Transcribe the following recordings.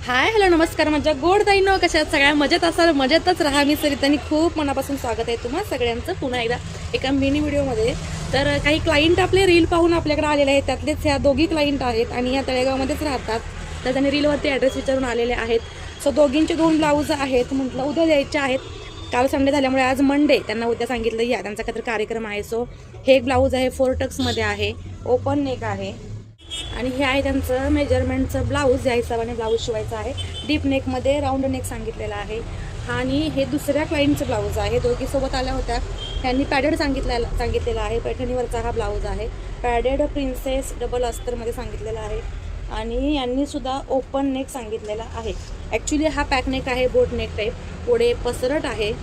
Hi hello नमस्कार माझ्या गोड ताईंनो, कशा सगळ्या मजेत असाल, मजेतच राहा. मी सरितानी खूप मनापासून स्वागत आहे तुम्हा सगळ्यांचं पुन्हा एकदा एका मिनी व्हिडिओमध्ये. तर काही क्लायंट आपले रील पाहून आपल्याकडे आलेले आहेत. त्यातलेच ह्या दोघी क्लायंट आहेत आणि या तळेगावमध्येच राहतात. तर त्यांनी रीलवरती ॲड्रेस विचारून आलेले आहेत. सो दोघींचे 2 ब्लाऊज आहेत. म्हटलं उद्या द्यायचे आहेत. काल संडे झाल्यामुळे आज मंडे त्यांना उद्या सांगितलं या त्यांचा काहीतरी कार्यक्रम आहे. सो हे एक ब्लाऊज आहे, 4 टक्समध्ये आहे, ओपन नेक आहे आणि हे आहे त्यांचं मेजरमेंटचं ब्लाऊज. या हिशोबाने ब्लाऊज शिवायचा आहे. डीप नेकमध्ये राऊंड नेक सांगितलेला आहे. आणि हे दुसऱ्या क्लायंटचं ब्लाऊज आहे. दोघी सोबत आल्या होत्या. त्यांनी पॅडेड सांगितलेला आहे. पैठणीवरचा हा ब्लाऊज आहे. पॅडेड प्रिन्सेस डबल अस्तरमध्ये सांगितलेला आहे. आणि यांनी सुद्धा ओपन नेक सांगितलेला आहे. ॲक्च्युली हा पॅक नेक आहे, बोट नेक टाईप. पुढे पसरट आहे,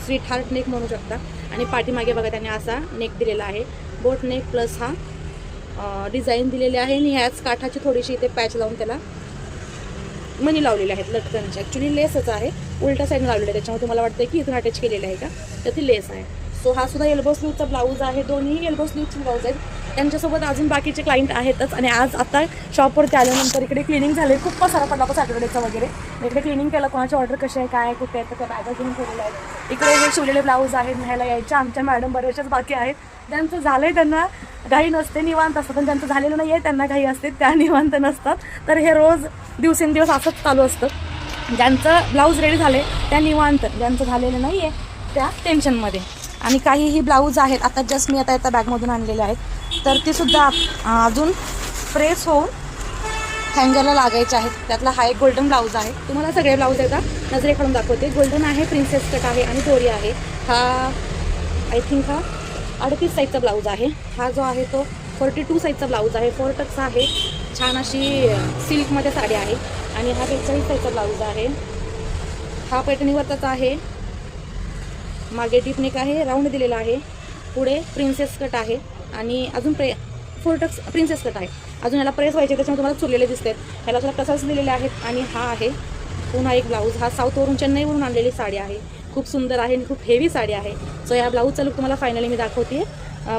स्वीट हार्ट नेक म्हणू शकता. आणि पाठीमागे बघा त्यांनी असा नेक दिलेला आहे. बोट नेक प्लस हा डिझाईन दिलेली आहे. आणि ह्याच काठाची थोडीशी इथे पॅच लावून त्याला मणी लावलेले आहेत लटकनचे. ॲक्च्युली लेसच आहे, उलटा साईड लावलेलं आहे. त्याच्यामुळे तुम्हाला वाटतं की इथून अटॅच केलेलं आहे का, तर ती लेस आहे. सो हा सुद्धा एल्बो स्लीवचा ब्लाऊज आहे. दोन्ही एल्बो स्लीवचे ब्लाऊज आहेत. त्यांच्यासोबत अजून बाकीचे क्लायंट आहेतच. आणि आज आता शॉपवरती आल्यानंतर इकडे क्लिनिंग झाले. खूप पसारा पडला होता सॅटर्डेचा वगैरे. इकडे क्लिनिंग केलं. कोणाची ऑर्डर कशी आहे, काय आहे, कुठे आहे, तर त्या बॅगा घेऊन ठेवलेल्या आहेत. इकडे हे शिवलेले ब्लाऊज आहेत. न्यायला यायच्या आमच्या मॅडम बऱ्याचशाच बाकी आहेत. ज्यांचं झालं आहे त्यांना घाई नसते, निवांत असतं. पण ज्यांचं झालेलं नाही आहे त्यांना घाई असते, त्या निवांत नसतात. तर हे रोज दिवसेंदिवस असंच चालू असतं. ज्यांचं ब्लाऊज रेडी झाले त्या निवांत, ज्यांचं झालेलं नाही आहे त्या टेन्शनमध्ये. आणि काहीही ब्लाऊज आहेत आता जस्ट मी आता बॅगमधून आणलेले आहेत. तर ते सुद्धा अजून प्रेस होऊन हँगरला लागायचे आहेत. त्यातला हा एक गोल्डन ब्लाऊज आहे. तुम्हाला सगळे ब्लाऊज आहे का नजरेकडून दाखवते. गोल्डन आहे, प्रिन्सेस कट आहे आणि दोरी आहे. हा आय थिंक हा 38 साईजचा ब्लाऊज आहे. हा जो आहे तो 42 साईजचा ब्लाऊज आहे. 4 टक्स आहे. छान अशी सिल्कमध्ये साडी आहे. आणि हा 43 साईजचा ब्लाऊज आहे. हा पैठणीवरचाच आहे. मागे डीप नेक आहे, राऊंड दिलेला आहे. पुढे प्रिन्सेस कट आहे. आणि अजून 4 टक्स प्रिन्सेस कट आहे. अजून याला प्रेस व्हायचे, त्याच्यामुळे तुम्हाला चुरलेले दिसतात. ह्याला सुद्धा टसल्स दिलेले आहेत. आणि हा आहे पुन्हा एक ब्लाऊज. हा साऊथवरून चेन्नईवरून आणलेली साडी आहे. खूप सुंदर आहे आणि खूप हेवी साडी आहे. सो या ब्लाऊजचा लुक तुम्हाला फायनली मी दाखवते.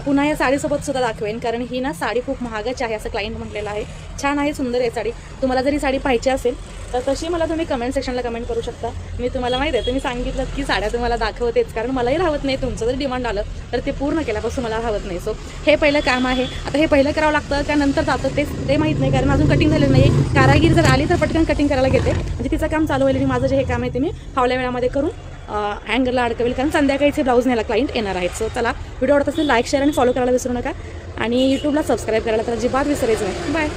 पुन्हा या साडीसोबत सुद्धा दाखवेन, कारण ही ना साडी खूप महागाची आहे असं क्लायंट म्हटलेलं आहे. छान आहे, सुंदर आहे साडी. तुम्हाला जरी साडी पाहिजे असेल तर तशी मला तुम्ही कमेंट सेक्शनला कमेंट करू शकता. मी तुम्हाला माहिती आहे, तुम्ही सांगितलं की साड्या तुम्हाला दाखवतेच, कारण मलाही राहत नाही. तुमचं जर डिमांड आलं तर ते पूर्ण केल्यापासून मला राहत नाही. सो हे पहिलं काम आहे. आता हे पहिलं करावं लागतं, त्यानंतर जातं ते माहीत नाही, कारण अजून कटिंग झालेलं नाही. कारागीर जर आली तर पटकन कटिंग करायला घेते, म्हणजे तिचं काम चालू होईल. आणि माझं जे हे काम आहे ते मी फावल्या वेळामध्ये करून अँगरला अडकवेल, कारण संध्याकाळीचे ब्लाऊज न्यायला क्लायंट येणार आहेत. सो चला, व्हिडिओ आवडत असेल लाईक, शेअर आणि फॉलो करायला विसरू नका. आणि यूट्यूबला सबस्क्राईब करायला तर अजिबात विसरायचं नाही. बाय.